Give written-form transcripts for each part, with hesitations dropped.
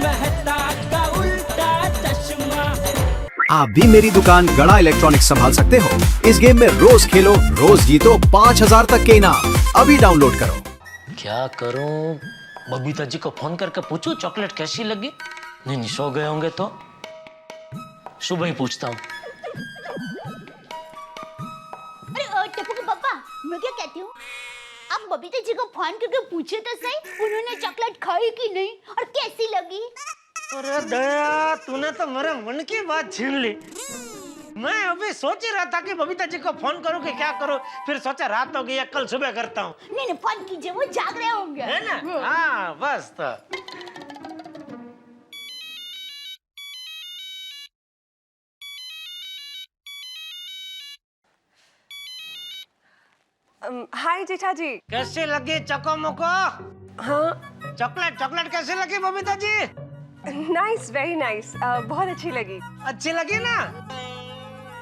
मेहता का उल्टा चश्मा। आप भी मेरी दुकान गड़ा इलेक्ट्रॉनिक्स संभाल सकते हो। इस गेम में रोज खेलो, रोज जीतो 5000 तक के इनाम। अभी डाउनलोड करो। क्या करूं? बबीता जी को फोन करके पूछूं चॉकलेट कैसी लगी? नहीं, सो गए होंगे तो सुबह ही पूछता हूँ। अरे टप्पू के पापा, मैं क्या कहती हूँ, आप बबीता जी को फोन करके पूछे तो सही उन्होंने चॉकलेट खाई कि नहीं और कैसी लगी। अरे दया, तूने तो मेरे मन की बात छीन ली। मैं अभी सोच ही रहा था कि बबीता जी को फोन करूं कि क्या करूं, फिर सोचा रात हो गई है, कल सुबह करता हूँ। नहीं फोन कीजिए, वो जाग रहे होंगे, है ना? हाँ बस तो। हाय जेठा जी। कैसी लगी चकोमोको? हाँ, चॉकलेट कैसी लगी Babita ji? Nice, very nice, बहुत अच्छी लगी। अच्छी लगी ना?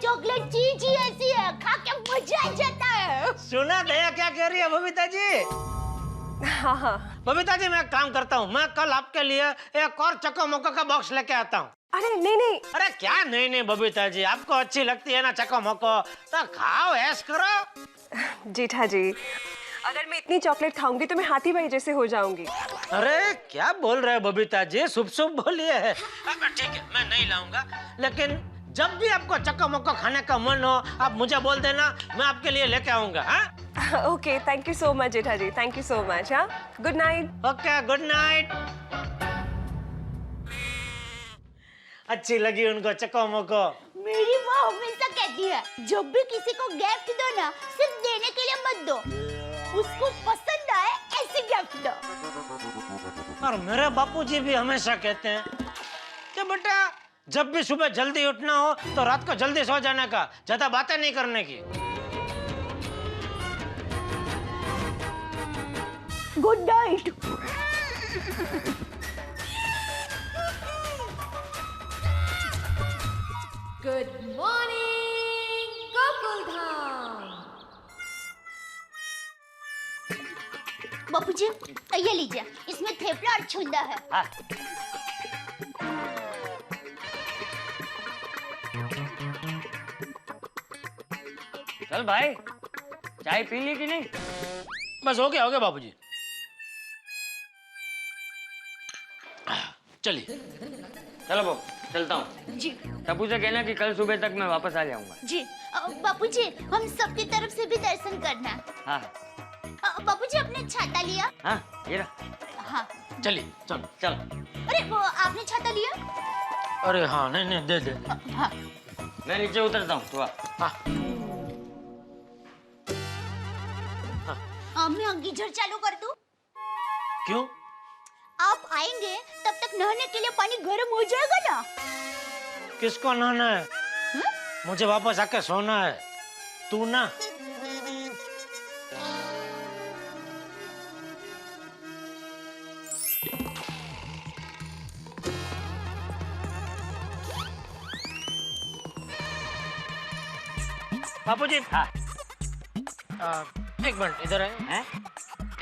चॉकलेट चीज ही ऐसी है, खा के मजा आ जाता है। सुना दया क्या कह रही है बबीता जी? हाँ हाँ। बबीता जी मैं काम करता हूँ, मैं कल आपके लिए एक और चकोमोको का बॉक्स लेके आता हूँ। अरे नहीं नहीं। अरे क्या नहीं बबीता जी, आपको अच्छी लगती है ना चकोमोको, तो खाओ, ऐश करो। जेठा जी, अगर मैं इतनी चॉकलेट खाऊंगी तो मैं हाथी भाई जैसे हो जाऊंगी। अरे क्या बोल रहे हो बबीता जी, शुभ बोलिए। ठीक है, मैं नहीं लाऊंगा, लेकिन जब भी आपको चकोमोको खाने का मन हो आप मुझे बोल देना, मैं आपके लिए लेके आऊंगा। हाँ okay, thank you so much Jetha ji, thank you so much. हाँ, good night. Okay, good night. अच्छी लगी उनको चकोमोको? मेरी माँ हमेशा कहती है, जब भी किसी को गिफ्ट दो ना, सिर्फ देने के लिए मत दो, उसको पसंद आए ऐसे गिफ्ट दो। और मेरे बापूजी भी हमेशा कहते हैं कि बेटा जब भी सुबह जल्दी उठना हो तो रात को जल्दी सो जाने का, ज्यादा बातें नहीं करने की। Good night. Good morning Gokuldham. Bapuji ये लीजिए, इसमें थेपला और छुंदा है। हाँ। चल भाई, चाय पी ली कि नहीं? बस हो गया बाबूजी। चलिए चलो बाबू, चलता हूँ। जी टप्पू से कहना कि कल सुबह तक मैं वापस आ जाऊंगा। जी। बापूजी हम सबकी तरफ से भी दर्शन करना है। हाँ बापूजी आपने छाता लिया? हाँ, ये रहा। हाँ चलिए, चलो चलो। अरे वो आपने छाता लिया? अरे हाँ, नहीं दे दे। हाँ मैं नीचे उतरता हूँ, तो आ। हाँ मैं गीजर चालू कर दूं? क्यों? आप आएंगे तब तक नहाने के लिए पानी गर्म हो जाएगा ना। किसको नहाना है? मुझे वापस आके सोना है, तू ना। बापूजी। हाँ। एक मिनट इधर आए। हैं?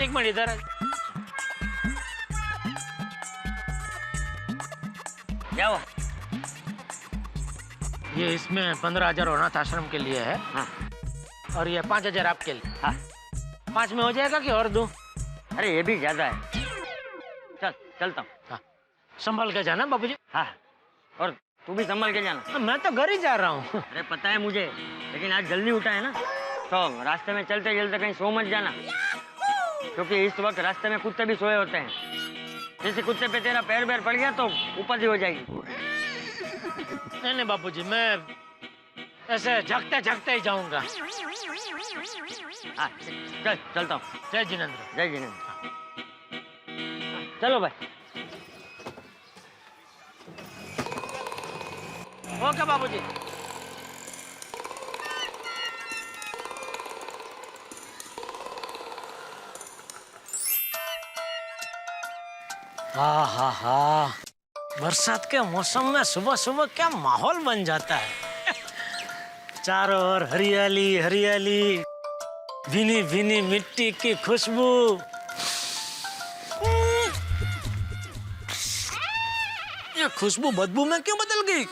एक मिनट इधर आए। क्या हुआ? ये इसमें 15,000 अनाथ आश्रम के लिए है। हाँ। और ये 5,000 आपके लिए। हाँ। 5 में हो जाएगा कि और दूं? अरे ये भी ज्यादा है। चलता हूँ। हाँ। संभल के जाना बाबूजी। हाँ, और तू भी संभल के जाना। मैं तो घर ही जा रहा हूँ। अरे पता है मुझे, लेकिन आज जल्दी उठा है ना, तो रास्ते में चलते चलते कहीं सो मत जाना, क्योंकि इस वक्त रास्ते में कुत्ते भी सोए होते हैं। जैसे कुत्ते पे तेरा पैर पड़ गया तो ऊपर ही हो जाएगी। नहीं बापूजी, मैं ऐसे झकते ही जाऊंगा। हाँ, चलता हूँ। जय जिनेंद्र। जय जिनेंद्र। चलो भाई। ओके बाबूजी। हा, बरसात के मौसम में सुबह सुबह क्या माहौल बन जाता है। चारों ओर हरियाली हरियाली, भीनी भीनी मिट्टी की खुशबू। ये खुशबू बदबू में क्यों बदल गई?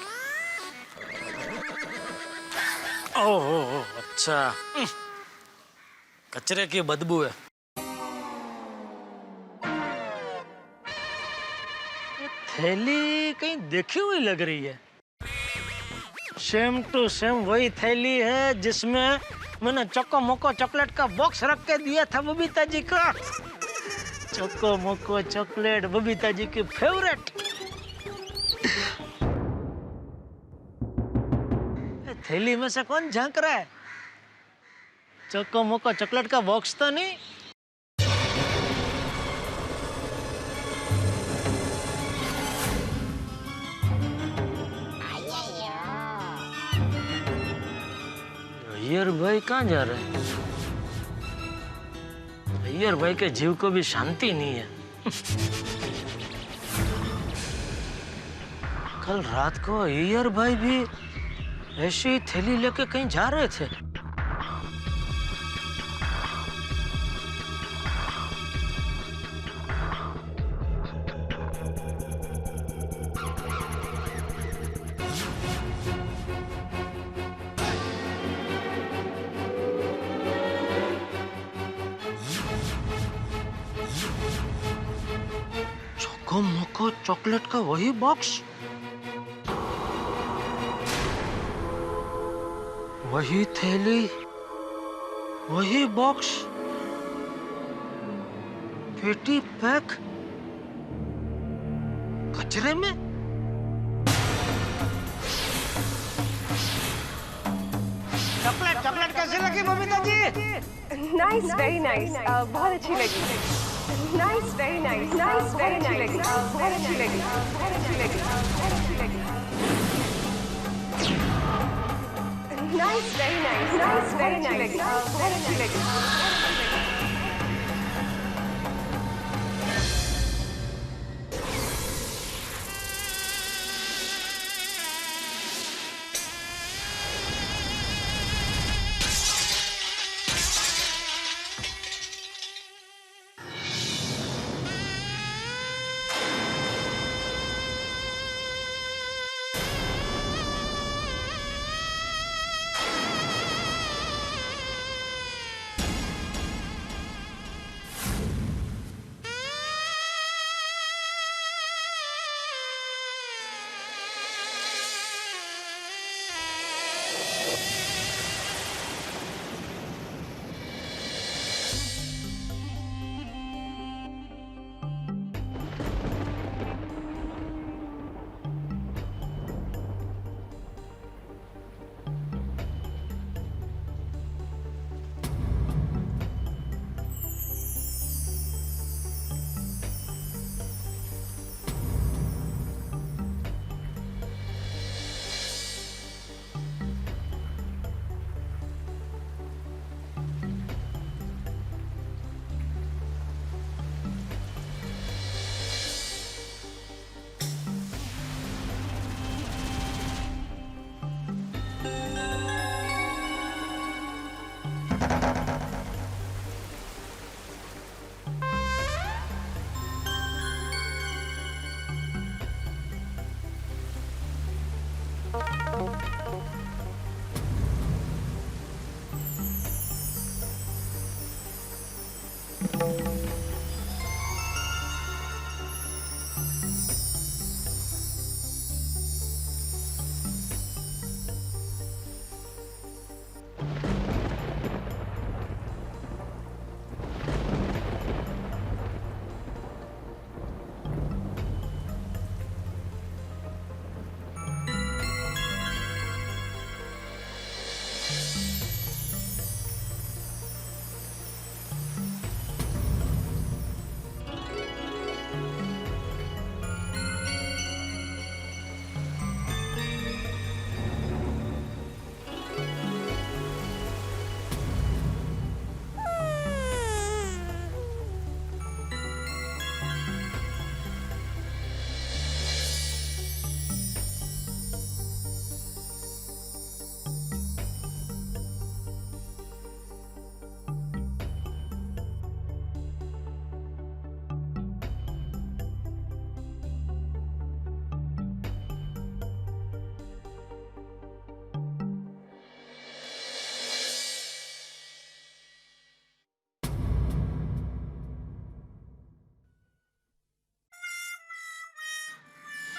ओह अच्छा, कचरे की बदबू है। ये थैली कहीं देखी हुई लग रही है। सेम टू सेम वही थैली है जिसमें मैंने चोको मोको चॉकलेट का बॉक्स रख के दिया था बबीता जी को। चोको मोको चॉकलेट बबीता जी की फेवरेट। थैली में से कौन झांक रहा है? चोको मोको चॉकलेट का बॉक्स तो नहीं? अय्यर भाई कहाँ जा रहे हैं? अय्यर भाई के जीव को भी शांति नहीं है। कल रात को अय्यर भाई भी ऐसी ही थैली लेके कहीं जा रहे थे। चोको मोको चॉकलेट का वही बॉक्स, वही थैली, वही बॉक्स, पेटी पैक कचरे में। चॉकलेट चॉकलेट कैसी लगी Babita ji? Nice, very nice, बहुत अच्छी लगी। Nice, very nice, nice, very nice, बहुत अच्छी लगी, बहुत अच्छी लगी, बहुत अच्छी लगी। Nice, very nice, nice, very nice, बहुत अच्छी लगी।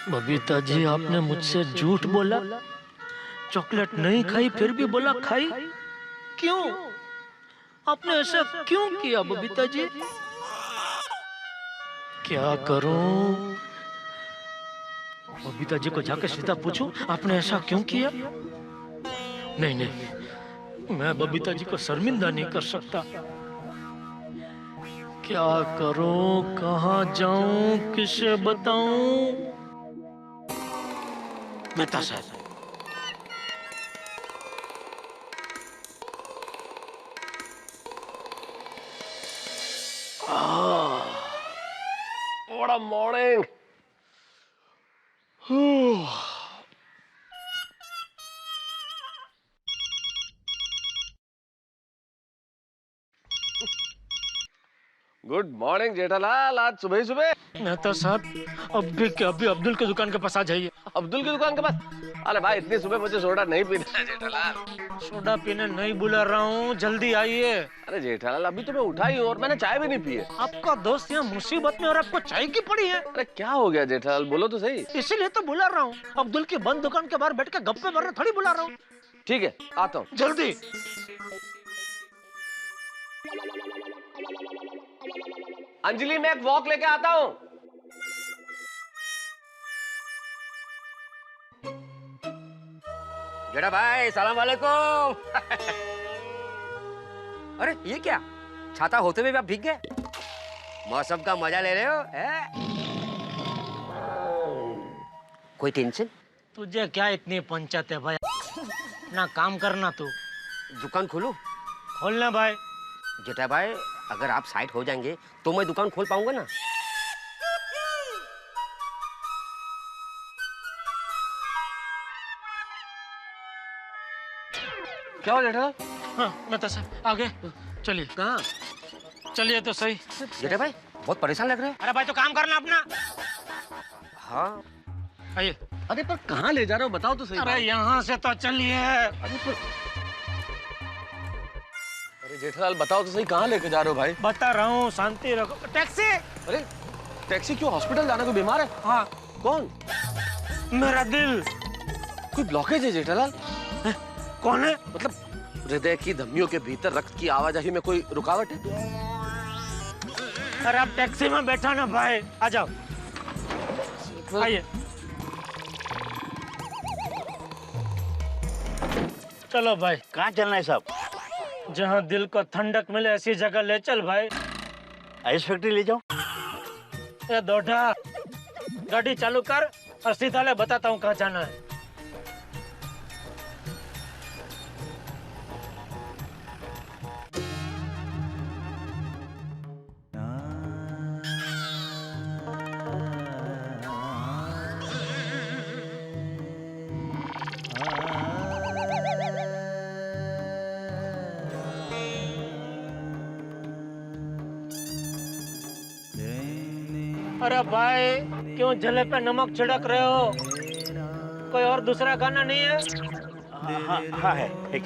बबीता जी, आपने मुझसे झूठ बोला, चॉकलेट नहीं खाई फिर भी बोला खाई, क्यों? आपने ऐसा क्यों किया बबीता जी? क्या करूं? बबीता जी को जाके सीधा पूछूं आपने ऐसा क्यों किया? नहीं नहीं, मैं बबीता जी को शर्मिंदा नहीं कर सकता। क्या करूं, कहाँ जाऊं, किसे बताऊं? मेहता साहब, What a morning! Good morning Jethalal, आज सुबह ही सुबह। मेहता साहब, अभी के अभी अब्दुल की दुकान के पास आ जाइए। अब्दुल की दुकान के पास? अरे भाई, इतनी सुबह मुझे सोडा नहीं पीना है जेठालाल। सोडा पीने नहीं बुला रहा हूँ, जल्दी आइए। अरे जेठालाल, अभी तो मैं उठा ही हूँ और मैंने चाय भी नहीं पी है। आपका दोस्त यहाँ मुसीबत में और आपको चाय की पड़ी है। अरे क्या हो गया जेठालाल, बोलो तो सही। इसीलिए तो बुला रहा हूँ। अब्दुल की बंद दुकान के बाहर बैठ के गप्पे मारने थोड़ी बुला रहा हूँ। ठीक है, आता हूँ। जल्दी। अंजलि, मैं एक वॉक लेके आता हूँ। जड़ा भाई, सलाम वालेकुम। अरे ये क्या, छाता होते हुए भी आप भीग गए? मौसम का मजा ले रहे हो है? कोई टेंशन? तुझे क्या इतनी पंचायत है भाई? ना काम करना तू। दुकान खोलूं? खोलना भाई। जेठा भाई, अगर आप साइड हो जाएंगे तो मैं दुकान खोल पाऊंगा ना? क्या हो जेठालाल? हाँ, मेहता साहब आगे चलिए। कहाँ? चलिए तो सही। जेठा भाई, बहुत परेशान लग रहे हो। अरे भाई, तो काम करना अपना। हाँ, आइए। अरे पर कहाँ ले जा रहे हो, बताओ तो सही। अरे यहाँ से तो चलिए। अरे जेठालाल, बताओ तो सही, कहाँ लेके जा रहे हो भाई? बता रहा हूँ, शांति रखो। टैक्सी। अरे टैक्सी क्यों? हॉस्पिटल जाना? कोई बीमार है? हाँ। कौन? मेरा दिल। कोई ब्लॉकेज है जेठालाल? कौन है? मतलब हृदय की धमनियों के भीतर रक्त की आवाजाही में कोई रुकावट है? अरे आप टैक्सी में बैठा ना भाई, आ जाओ। आइए। चलो भाई। कहाँ चलना है साहब? जहाँ दिल को ठंडक मिले ऐसी जगह ले चल भाई। आइस फैक्ट्री ले जाओ। ए दोढ़ा, गाड़ी चालू कर और सीधा ले, बताता हूँ कहाँ जाना है। अरे भाई, क्यों जले पे नमक छिड़क रहे हो? कोई और दूसरा गाना नहीं है? हाँ है एक।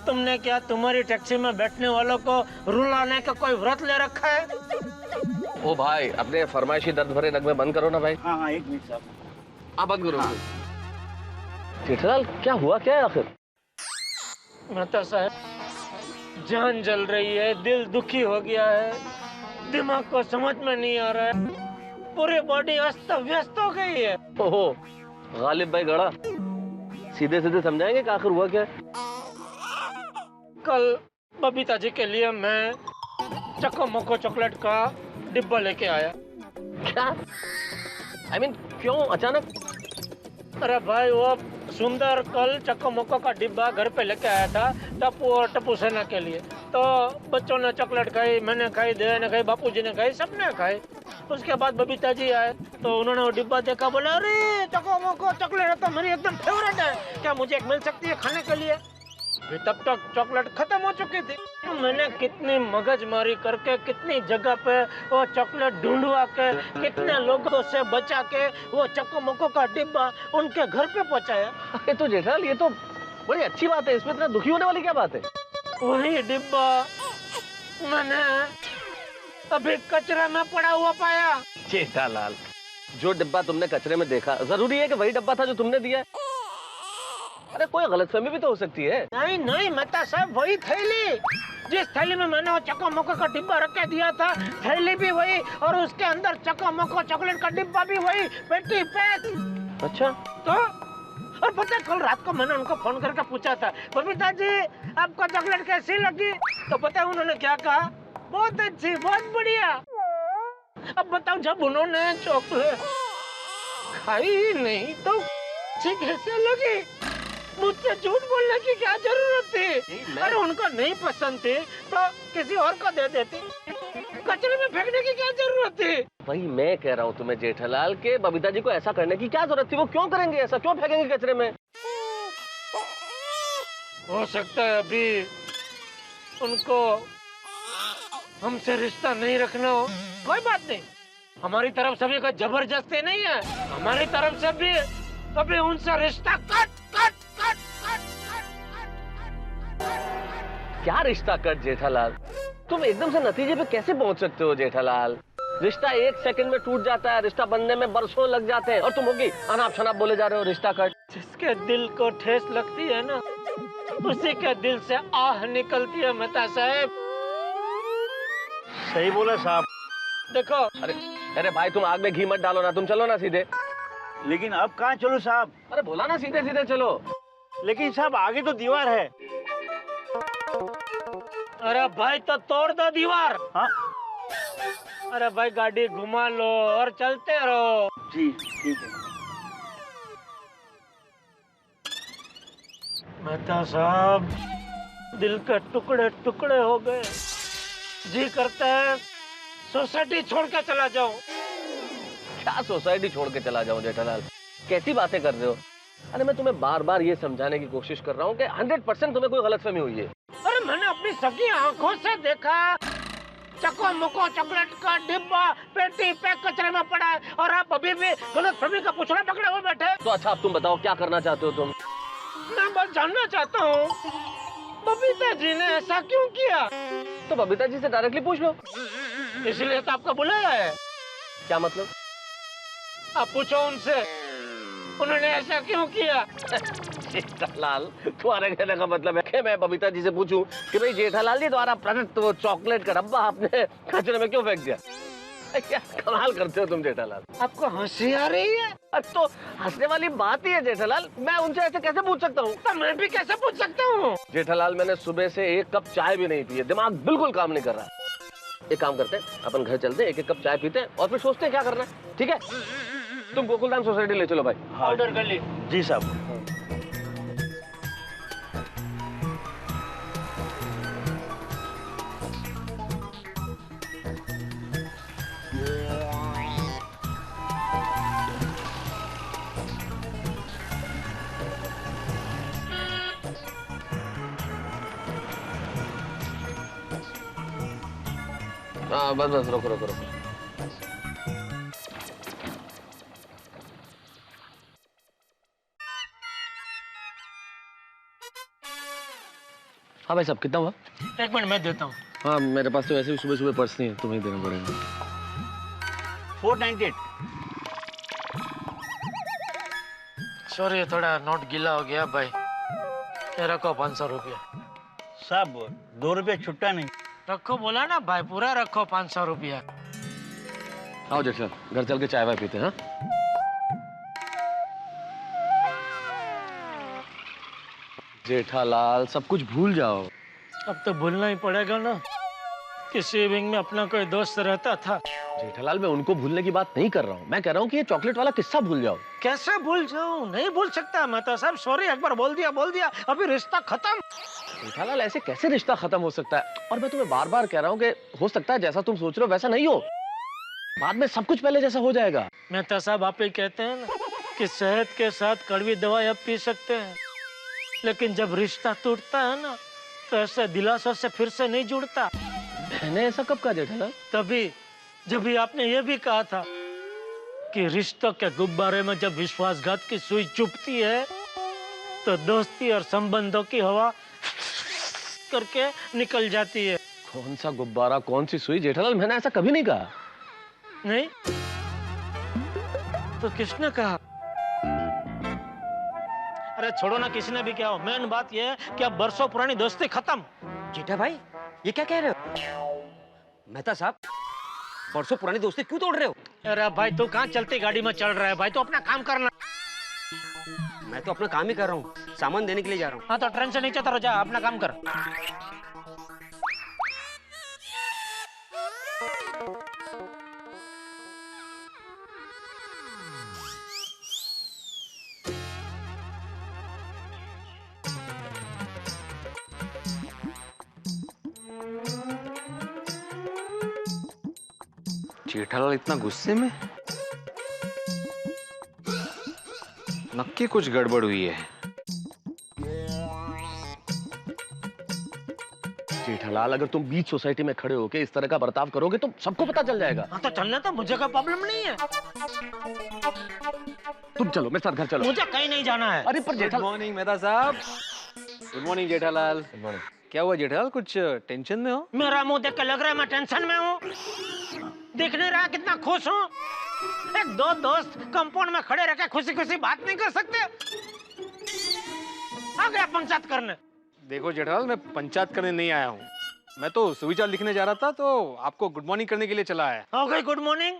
तुमने क्या तुम्हारी टैक्सी में बैठने वालों को रुलाने का कोई व्रत ले रखा है? ओ भाई, अपने फरमाइशी दर्द भरे नगमे बंद करो ना भाई। हाँ एक मिनट साहब। आप बंद करो। जेठालाल, क्या हुआ क्या है आखिर? मेहता साहब, जान जल रही है, दिल दुखी हो गया है, दिमाग को समझ में नहीं आ रहा है, पूरी बॉडी अस्त व्यस्त हो गई है। ओहो, गालिब भाई गड़ा, सीधे सीधे समझाएंगे कि आखिर हुआ क्या है? कल बबीता जी के लिए मैं चको मोको चॉकलेट का डिब्बा लेके आया। क्या? I mean, क्यों अचानक? अरे भाई, वो सुंदर कल चक्को मक्को का डिब्बा घर पे लेके आया था टप्पू और टप्पू सेना के लिए। तो बच्चों ने चॉकलेट खाई, मैंने खाई, देव ने खाई, बापूजी ने खाई, सबने खाई। उसके बाद बबीता जी आए तो उन्होंने वो डिब्बा देखा, बोले अरे चक्को मक्को चॉकलेट तो मेरी एकदम फेवरेट है, क्या मुझे एक मिल सकती है खाने के लिए? तब तक चॉकलेट खत्म हो चुकी थी। मैंने कितनी मगजमारी करके, कितनी जगह पे वो चॉकलेट ढूंढवा के, कितने लोगों से बचा के वो चक्को मक्को का डिब्बा उनके घर पे पहुंचाया। अरे तो जेठालाल, ये तो बड़ी अच्छी बात है, इसमें इतना दुखी होने वाली क्या बात है? वही डिब्बा मैंने अभी कचरा में पड़ा हुआ पाया। जेठालाल, जो डिब्बा तुमने कचरे में देखा जरूरी है कि वही डब्बा था जो तुमने दिया? अरे कोई गलतफहमी भी तो हो सकती है। नहीं नहीं मेहता साहब, वही थैली जिस थैली में मैंने वो चक्का मक्का का डिब्बा रख के दिया था, थैली भी वही और उसके अंदर चक्का मक्का चॉकलेट का डिब्बा भी वही, पेटी पैक। अच्छा तो और पता है, कल रात को मैंने उनको फोन करके पूछा था, बबीता जी आपको चॉकलेट कैसी लगी? तो पता है उन्होंने क्या कहा? बहुत अच्छी, बहुत बढ़िया। अब बताओ, जब उन्होंने चॉकलेट खाई ही नहीं तो अच्छी कैसे लगी? मुझसे झूठ बोलने की क्या जरूरत थी? अरे उनको नहीं पसंद थी तो किसी और को दे देती, कचरे में फेंकने की क्या जरूरत थी? वही मैं कह रहा हूँ तुम्हें जेठालाल के बबीता जी को ऐसा करने की क्या जरूरत थी? वो क्यों करेंगे ऐसा? क्यों फेंकेंगे कचरे में? हो सकता है अभी उनको हमसे रिश्ता नहीं रखना हो। कोई बात नहीं, हमारी तरफ से भी कोई जबरदस्ती नहीं है, हमारी तरफ से भी कभी उनसे रिश्ता कट कट कट कट क्या रिश्ता कट जेठालाल? तुम एकदम से नतीजे पे कैसे पहुंच सकते हो जेठालाल? रिश्ता 1 सेकंड में टूट जाता है, रिश्ता बनने में बरसों लग जाते हैं और तुम होगी अनाप शनाप बोले जा रहे हो रिश्ता कट। जिसके दिल को ठेस लगती है ना, उसी के दिल से आह निकलती है मेहता साहब। सही बोला साहब। देखो, अरे अरे भाई तुम आग में घी मत डालो ना, तुम चलो ना सीधे। लेकिन अब कहाँ चलो साहब? अरे बोला ना सीधे सीधे चलो। लेकिन साहब आगे तो दीवार है। अरे भाई तो तोड़ दो दीवार। हाँ अरे भाई गाड़ी घुमा लो और चलते रहो। जी ठीक है। मेहता साहब, दिल के टुकड़े टुकड़े हो गए, जी करता है सोसाइटी छोड़ के चला जाऊं। क्या सोसाइटी छोड़ के चला जाऊं जेठालाल? कैसी बातें कर रहे हो? अरे मैं तुम्हें बार बार ये समझाने की कोशिश कर रहा हूँ कि 100% तुम्हें कोई गलतफहमी हुई है। अरे मैंने अपनी सगी आंखों से देखा, चको मुको चॉकलेट का डिब्बा पेटी पैक कचरे में पड़ा है और आप अभी भी गलतफहमी का पूछना पकड़े हुए बैठे। तो अच्छा अब तुम बताओ क्या करना चाहते हो तुम? मैं बस जानना चाहता हूँ बबीता जी ने ऐसा क्यों किया। तो बबीता जी से डायरेक्टली पूछ लो। इसलिए तो आपको बुलाया है। क्या मतलब? आप पूछो उनसे, उन्होंने ऐसा क्यों किया। जेठालाल, तुम्हारे कहने का मतलब है कि मैं बबीता जी से पूछूं कि भाई जेठालाल जी द्वारा प्रदत्त वो चॉकलेट का डब्बा आपने कचरे में क्यों फेंक दिया? क्या कमाल करते हो तुम जेठालाल। आपको हंसी आ रही है? अब तो हंसने वाली बात ही है जेठालाल, मैं उनसे ऐसे कैसे पूछ सकता हूँ? तो मैं भी कैसे पूछ सकता हूँ? जेठालाल मैंने सुबह से 1 कप चाय भी नहीं पी है, दिमाग बिल्कुल काम नहीं कर रहा। एक काम करते हैं, अपन घर चलते हैं, 1-1 कप चाय पीते हैं और फिर सोचते हैं क्या करना है, ठीक है? तुम गोकुलधाम सोसाइटी ले चलो भाई। ऑर्डर कर ली। जी साहब। हाँ बस बस रुको रुको रुको। हाँ भाई साहब कितना हुआ? 1 मिनट मैं देता हूँ। हाँ मेरे पास तो वैसे भी सुबह सुबह पर्स नहीं है, तुम्हें देना पड़ेगा। 498। सॉरी, थोड़ा नोट गीला हो गया भाई। ये रखो 500 रुपया। साहब 2 रुपये छुट्टा नहीं। रखो बोला ना भाई, पूरा रखो 500 रुपया। आओ जेठा, घर चल के चाय वाय पीते हैं। हाँ जेठालाल सब कुछ भूल जाओ। अब तो भूलना ही पड़ेगा ना कि सेविंग में अपना कोई दोस्त रहता था। जेठालाल मैं उनको भूलने की बात नहीं कर रहा हूँ, मैं कह रहा हूँ कि ये चॉकलेट वाला किस्सा भूल जाओ। कैसे भूल जाऊं? नहीं भूल सकता मैं तो साहब। सॉरी, एक बार बोल दिया, अभी रिश्ता खत्म। जेठालाल ऐसे कैसे रिश्ता खत्म हो सकता है? और मैं तुम्हें बार बार कह रहा हूँ कि हो सकता है जैसा तुम सोच रहे हो वैसा नहीं हो, बाद में सब कुछ पहले जैसा हो जाएगा। मेहता साहब आप ही कहते हैं ना कि सेहत के साथ कड़वी दवाई अब पी सकते हैं, लेकिन जब रिश्ता टूटता है ना तो ऐसे दिलासों से फिर से नहीं जुड़ता। मैंने ऐसा कब कहा जेठालाल? तभी जब भी आपने ये भी कहा था कि रिश्तों के गुब्बारे में जब विश्वासघात की सुई चुभती है तो दोस्ती और संबंधों की हवा करके निकल जाती है। कौन सा गुब्बारा, कौन सी सुई जेठालाल, मैंने ऐसा कभी नहीं कहा। नहीं तो किसने कहा? अरे छोड़ो ना, किसने भी क्या हो, मेन बात यह है कि अब बरसों पुरानी दोस्ती खत्म। जेठा भाई ये क्या कह रहे हो? मेहता साहब बरसों पुरानी दोस्ती क्यों तोड़ रहे हो? अरे भाई तू कहाँ चलती गाड़ी में चल रहा है भाई, तो अपना काम करना। मैं तो अपना काम ही कर रहा हूँ, सामान देने के लिए जा रहा हूँ। हाँ तो ट्रेन से नीचे उतर जा, अपना काम कर। जेठालाल इतना गुस्से में? नक्की कुछ गड़बड़ हुई है। जेठालाल, अगर तुम बीच सोसाइटी में खड़े होके इस तरह का बर्ताव करोगे तो सबको पता चल जाएगा। हाँ तो चलने तो, मुझे कोई प्रॉब्लम नहीं है। तुम चलो मेरे साथ घर चलो। मुझे कहीं नहीं जाना है। अरे पर गुड जेठालाल। मॉर्निंग मेहता साहब। Good morning Jethalal. Good morning. क्या हुआ जेठालाल, कुछ टेंशन में हो? मेरा मुंह देख के लग रहा है मैं टेंशन में हूँ। दिख नहीं रहा कितना खुश हूँ। एक दो दोस्त कंपाउंड में खड़े रह के खुशी खुशी बात नहीं कर सकते? आ गया पंचायत करने। देखो जेठालाल, मैं पंचायत करने नहीं आया हूँ, मैं तो सुविचार लिखने जा रहा था, तो आपको गुड मॉर्निंग करने के लिए चला आया। हो गई गुड मॉर्निंग।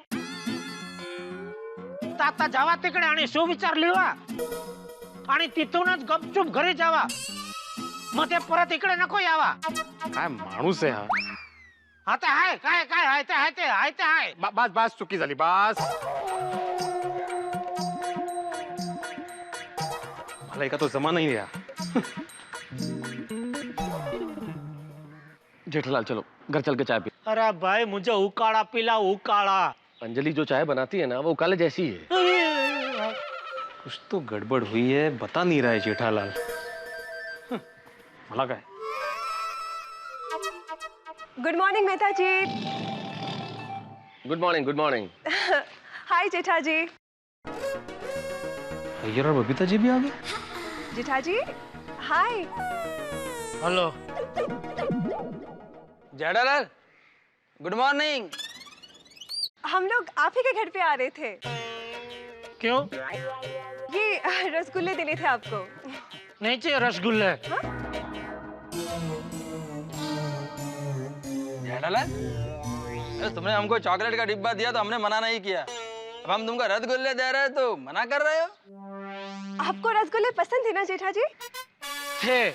ताता जावा तिकडे आणि सुविचार लिहा आणि तिथूनच गपचूप घरी जावा, मग ते परत इकडे नको यावा। काय माणूस आहे हा। आता हाय काय काय हाय ते हाय ते हाय ते हाय। बस बस चुकी झाली, बस। मला एका तो जमा नहीं रहा। जेठालाल चलो घर चल के चाय पी। अरे भाई मुझे उकाड़ा पिला, उकाड़ा। अंजलि जो चाय बनाती है ना वो उकाले जैसी है। कुछ तो गड़बड़ हुई है, बता नहीं रहा है जेठालाल। मला काय? Good morning Mehta ji. Good morning, good morning. Hi Jetha ji. Iyer और बबीता जी भी आ गए। Jetha ji hi. Hello Jethalal good morning. हम लोग आप ही के घर पे आ रहे थे। क्यों? ये रसगुल्ले देने थे आपको। नहीं चाहिए रसगुल्ले। जेठालाल अरे तुमने हमको चॉकलेट का डिब्बा दिया तो हमने मना नहीं किया, अब हम तुमको रसगुल्ले दे रहे हैं तो मना कर रहे हो? आपको रसगुल्ले पसंद है ना जेठा जी? थे।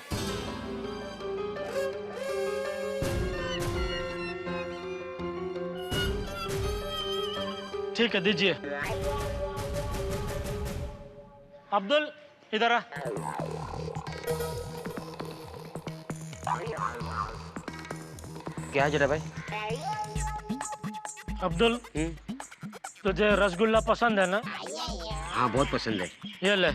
ठीक है दीजिए। अब्दुल इधर आ। क्या जेठा भाई? अब्दुल तुझे रसगुल्ला पसंद है ना? हाँ बहुत पसंद है। ये ले।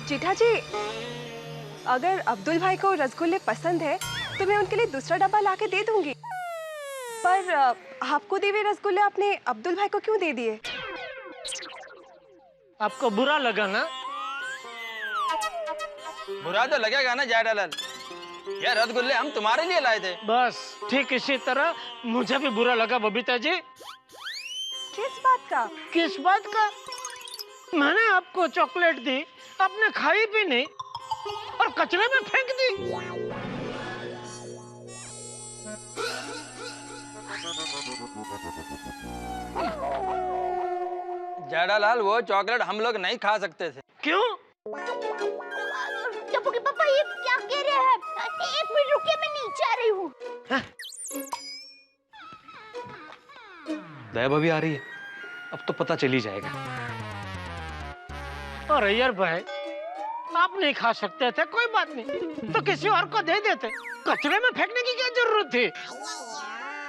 जेठा जी अगर अब्दुल भाई को रसगुल्ले पसंद है तो मैं उनके लिए दूसरा डब्बा लाके दे दूंगी, पर आपको दिए हुए रसगुल्ले आपने अब्दुल भाई को क्यों दे दिए? आपको बुरा लगा ना? बुरा तो लगेगा ना जेठालाल, ये रसगुल्ले हम तुम्हारे लिए लाए थे। बस ठीक इसी तरह मुझे भी बुरा लगा बबीता जी। किस बात का? किस बात का? मैंने आपको चॉकलेट दी, आपने खाई भी नहीं और कचरे में फेंक दी। जेठालाल वो चॉकलेट हम लोग नहीं खा सकते थे। क्यों? टप्पू पापा ये क्या कह रहे हैं? एक मिनट रुकिए, मैं नीचे आ रही हूँ। दया भाभी आ रही है, अब तो पता चल ही जाएगा। अरे यार भाई आप नहीं खा सकते थे, कोई बात नहीं तो किसी और को दे देते, कचरे में फेंकने की क्या जरूरत थी?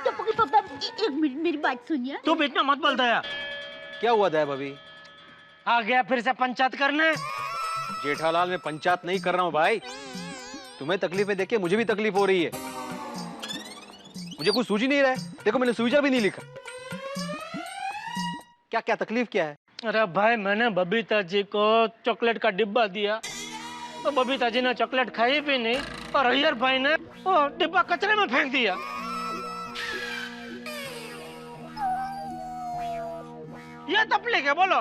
टप्पू पापा एक मिनट मेरी बात सुनिए। तू बीच में मत बोल दया। क्या हुआ दया भाभी? आ गया फिर से पंचायत करने। जेठालाल, मैं पंचायत नहीं कर रहा हूँ भाई। तुम्हें तकलीफें देख के मुझे भी तकलीफ हो रही है। मुझे कुछ सूझ ही नहीं रहा है। देखो मैंने सुविचार भी नहीं लिखा। क्या क्या तकलीफ क्या है? अरे भाई, मैंने बबीता जी को चॉकलेट का डिब्बा दिया तो बबीता जी ने चॉकलेट खाई भी नहीं और अय्यर भाई ने वो डिब्बा कचरे में फेंक दिया। ये तकलीफ है, बोलो।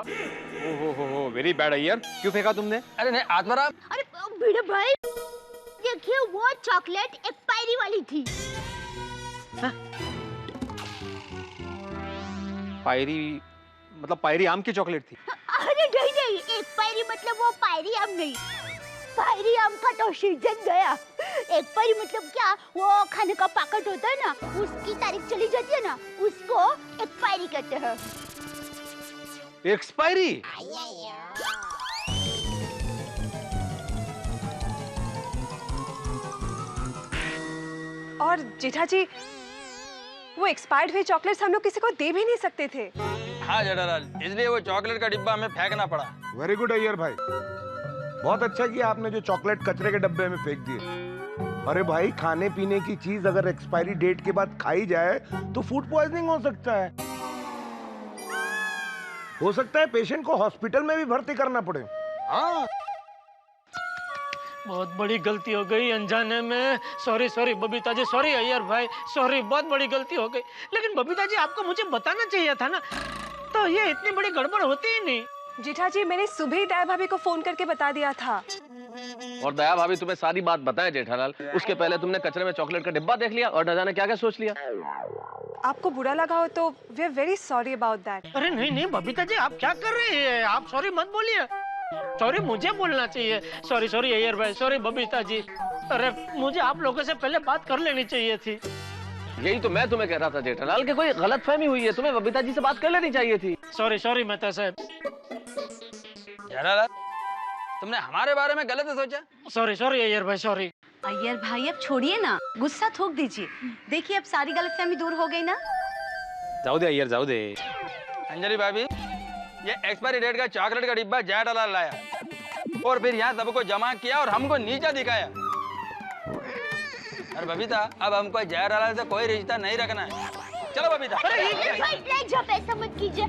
ओहो, वेरी बैड अय्यर। क्यों फेंका तुमने? अरे नहीं आत्माराम, अरे भिड़े भाई, देखिए वो चॉकलेट एक्सपायरी वाली थी। पायरी मतलब पायरी आम की चॉकलेट थी? अरे नहीं, एक्सपायरी मतलब वो पायरी आम नहीं। पायरी आम का तो सीजन गया। एक्सपायरी मतलब क्या, वो खाने का पैकेट होता है ना, उसकी तारीख चली जाती है ना, उसको एक्सपायरी कहते हैं। एक्सपायरी? और जेठा जी, वो एक्सपायर्ड हुए चॉकलेट्स हम लोग किसी को दे भी नहीं सकते थे। हाँ जेठालाल, इसलिए वो चॉकलेट का डिब्बा हमें फेंकना पड़ा। वेरी गुड अय्यर भाई, बहुत अच्छा किया आपने जो चॉकलेट कचरे के डब्बे में फेंक दिए। अरे भाई, खाने पीने की चीज अगर एक्सपायरी डेट के बाद खाई जाए तो फूड पॉइजनिंग हो सकता है। हो सकता है पेशेंट को हॉस्पिटल में भी भर्ती करना पड़े। हाँ, बहुत बड़ी गलती हो गई अनजाने में। सॉरी बबीता जी, सॉरी अय्यर भाई, सॉरी, बहुत बड़ी गलती हो गई। लेकिन बबीता जी, आपको मुझे बताना चाहिए था ना, तो ये इतनी बड़ी गड़बड़ होती ही नहीं। जेठा जी, मैंने सुबह ही दया भाभी को फोन करके बता दिया था। और दया भाभी तुम्हें सारी बात बताए जेठालाल, उसके पहले तुमने कचरे में चॉकलेट का डिब्बा देख लिया और न जाने क्या क्या सोच लिया। आपको बुरा लगा हो तो we are very sorry about that. अरे नहीं बबीता जी, आप क्या कर रही है? आप सॉरी मत बोलिए। सॉरी मुझे बोलना चाहिए। सॉरी अय्यर भाई, सॉरी बबीता जी। अरे मुझे आप लोगों से पहले बात कर लेनी चाहिए थी। यही तो मैं तुम्हें कह रहा था जेठालाल कि कोई गलतफहमी हुई है, तुम्हें बबीता जी से बात कर लेनी चाहिए थी। सॉरी मेहता साहब। जेठालाल, तुमने हमारे बारे में गलत सोचा। सॉरी अय्यर भाई, सॉरी। अय्यर भाई, अब छोड़िए ना, गुस्सा थूक दीजिए। देखिए अब सारी गलतफहमी दूर हो गई ना। जाओ दे अय्यर, जाओ दे। अंजलि भाभी, ये एक्सपायरी डेट का चॉकलेट का डिब्बा जेठालाल लाया और फिर यहाँ सबको जमा किया और हमको नीचा दिखाया। अरे बबीता, अब हमको जेठालाल से कोई रिश्ता नहीं रखना है। चलो बबीता। ऐसा मत कीजिए,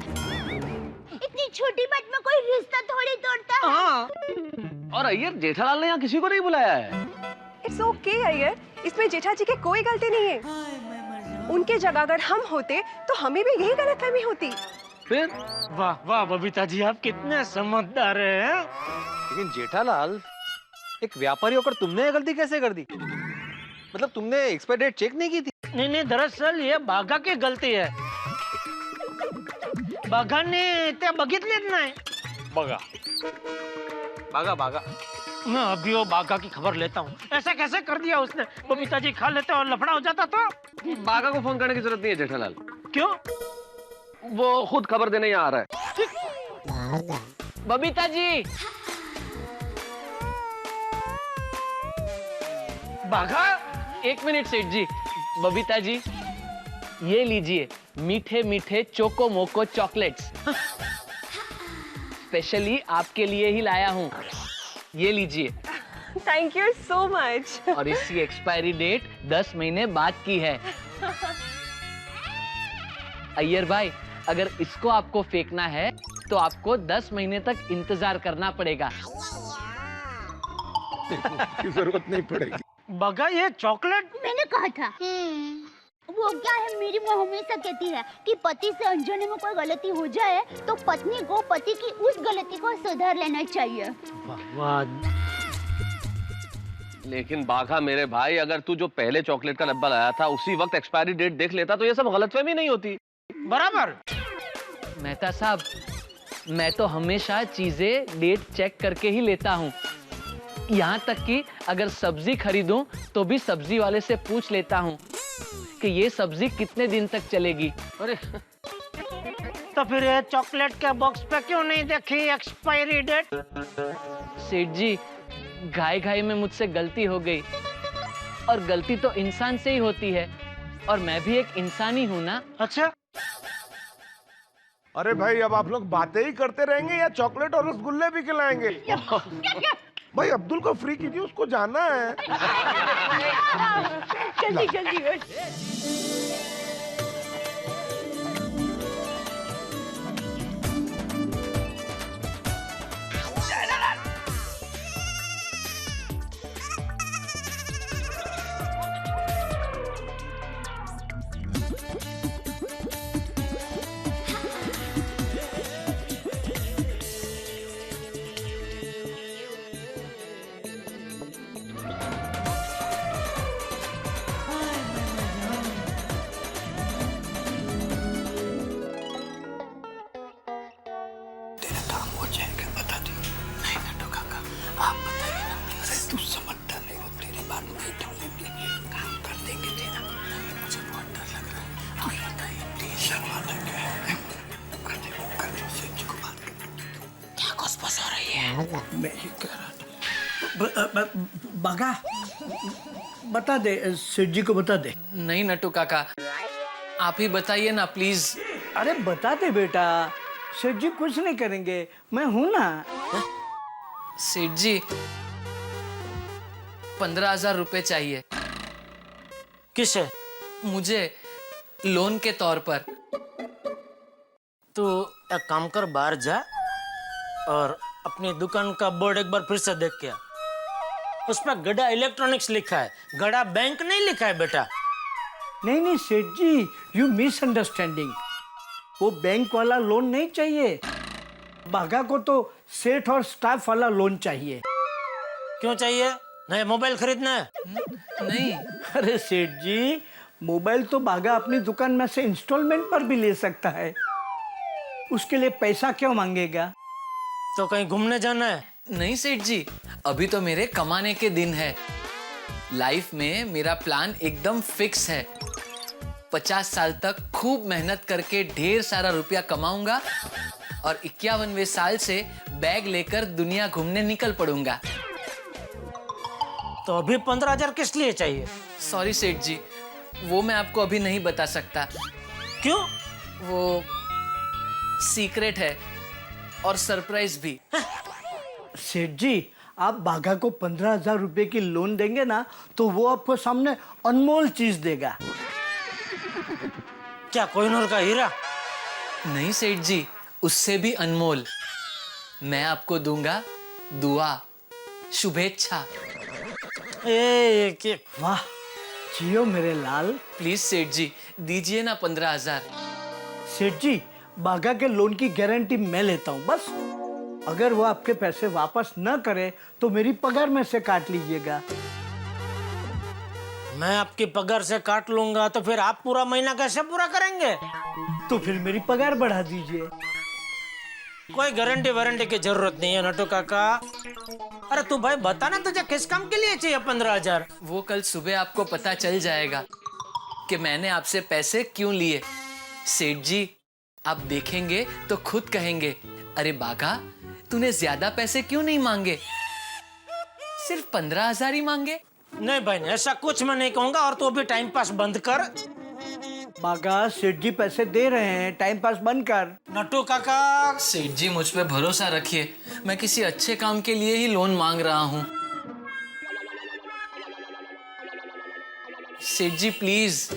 इतनी छोटी बात में कोई रिश्ता थोड़ी तोड़ता है। हाँ। और अय्यर, जेठालाल ने यहाँ किसी को नहीं बुलाया है। इट्स ओके अय्यर, इसमें जेठा जी की कोई गलती नहीं है। उनके जगह अगर हम होते तो हमें भी यही गलतफहमी होती। फिर वाह बबीता जी, आप कितने समझदार हैं। लेकिन जेठालाल, एक व्यापारी होकर तुमने ये गलती कैसे कर दी? मतलब तुमने एक्सपायरी डेट चेक नहीं की थी? नहीं, दरअसल ये बाघा की गलती है। बाघाने ते बघितलेच नाही। बागा मैं अभी वो बाघा की खबर लेता हूँ। ऐसा कैसे कर दिया उसने? बबीता जी खा लेते और लफड़ा हो जाता तो। बागा को फोन करने की जरूरत नहीं है जेठालाल। क्यों? वो खुद खबर देने यहाँ आ रहा है। बबीता जी। बाघा, एक मिनट सेठ जी। बबीता जी, ये लीजिए मीठे मीठे चोको मोको चॉकलेट्स, स्पेशली आपके लिए ही लाया हूँ। ये लीजिए। Thank you so much. और इसकी एक्सपायरी डेट 10 महीने बाद की है। अय्यर भाई, अगर इसको आपको फेंकना है तो आपको 10 महीने तक इंतजार करना पड़ेगा। की जरूरत नहीं पड़ेगी। बगा, ये चॉकलेट मैंने कहा था। वो क्या है, मेरी माँ हमेशा कहती है कि पति से अनजाने में कोई गलती हो जाए तो पत्नी को पति की उस गलती को सुधार लेना चाहिए। लेकिन बाघा मेरे भाई, अगर तू जो पहले चॉकलेट का डब्बा लाया था उसी वक्त एक्सपायरी डेट देख लेता तो ये सब गलतफहमी नहीं होती। बराबर। मेहता साहब, मैं तो हमेशा चीजें डेट चेक करके ही लेता हूँ। यहाँ तक कि अगर सब्जी खरीदूं तो भी सब्जी वाले से पूछ लेता हूँ कि ये सब्जी कितने दिन तक चलेगी। अरे तो फिर ये चॉकलेट के बॉक्स पे क्यों नहीं देखी एक्सपायरी डेट? सेठ जी, घाई में मुझसे गलती हो गई और गलती तो इंसान से ही होती है और मैं भी एक इंसान ही हूँ ना। अच्छा। अरे भाई अब आप लोग बातें ही करते रहेंगे या चॉकलेट और रसगुल्ले भी खिलाएंगे? भाई अब्दुल को फ्री कीजिए, उसको जाना है। जल्दी जल्दी। बागा बता दे, सेठ जी को बता दे। नहीं नट्टू काका, आप ही बताइए ना प्लीज। अरे बता दे बेटा, सेठ जी कुछ नहीं करेंगे, मैं हूं ना। सेठ जी 15,000 रुपए चाहिए। किसे? मुझे लोन के तौर पर। तू एक काम कर, बाहर जा और अपनी दुकान का बोर्ड एक बार फिर से देख के आ। उस पर गड़ा इलेक्ट्रॉनिक्स लिखा है, गड़ा बैंक नहीं लिखा है बेटा। नहीं नहीं सेठ जी, यू मिसअंडरस्टैंडिंग। वो बैंक वाला लोन नहीं चाहिए, बागा को तो सेठ और स्टाफ वाला लोन चाहिए। क्यों चाहिए? नया मोबाइल खरीदना है? नहीं। अरे सेठ जी, मोबाइल तो बागा अपनी दुकान में से इंस्टॉलमेंट पर भी ले सकता है, उसके लिए पैसा क्यों मांगेगा? तो कहीं घूमने जाना है? नहीं सेठ जी, अभी तो मेरे कमाने के दिन है। लाइफ में मेरा प्लान एकदम फिक्स है। 50 साल तक खूब मेहनत करके ढेर सारा रुपया कमाऊंगा और 51वें साल से बैग लेकर दुनिया घूमने निकल पड़ूंगा। तो अभी 15,000 किस लिए चाहिए? सॉरी सेठ जी, वो मैं आपको अभी नहीं बता सकता। क्यों? वो सीक्रेट है और सरप्राइज भी। सेठ जी, आप बागा को 15,000 रुपए की लोन देंगे ना, तो वो आपको सामने अनमोल चीज देगा। क्या कोहिनूर का हीरा? नहीं सेठ जी, उससे भी अनमोल। मैं आपको दूंगा दुआ, शुभेच्छा। वाह, जियो मेरे लाल। प्लीज सेठ जी, दीजिए ना 15,000। सेठ जी, बागा के लोन की गारंटी मैं लेता हूँ, बस अगर वो आपके पैसे वापस न करे तो मेरी पगार में से काट लीजिएगा। मैं आपकी पगार से काट लूंगा तो फिर आप पूरा महीना कैसे पूरा करेंगे? तो फिर मेरी पगार बढ़ा दीजिए। कोई गारंटी वारंटी की जरूरत नहीं है नटू काका। अरे तू भाई बता ना, तुझे किस काम के लिए चाहिए 15,000? वो कल सुबह आपको पता चल जाएगा कि मैंने आपसे पैसे क्यों लिए। सेठ जी, आप देखेंगे तो खुद कहेंगे, अरे बागा तूने ज्यादा पैसे क्यों नहीं मांगे, सिर्फ 15,000 ही मांगे। नहीं भाई, ऐसा कुछ मैं नहीं कहूंगा, और तू अभी टाइम पास बंद कर। बागा, सेठ जी पैसे दे रहे हैं, टाइम पास बंद कर। नटू काका, सेठ जी मुझ पे भरोसा रखिए, मैं किसी अच्छे काम के लिए ही लोन मांग रहा हूँ। सेठ जी प्लीज।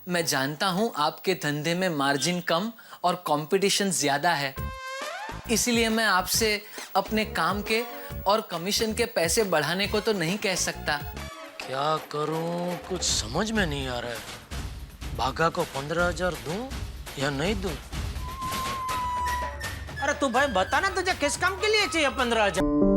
मैं जानता हूं आपके धंधे में मार्जिन कम और कंपटीशन ज्यादा है, इसीलिए मैं आपसे अपने काम के और कमीशन के पैसे बढ़ाने को तो नहीं कह सकता। क्या करूं, कुछ समझ में नहीं आ रहा है। बागा को 15,000 दूं या नहीं दूं? अरे तू भाई बता ना, तुझे किस काम के लिए चाहिए 15,000?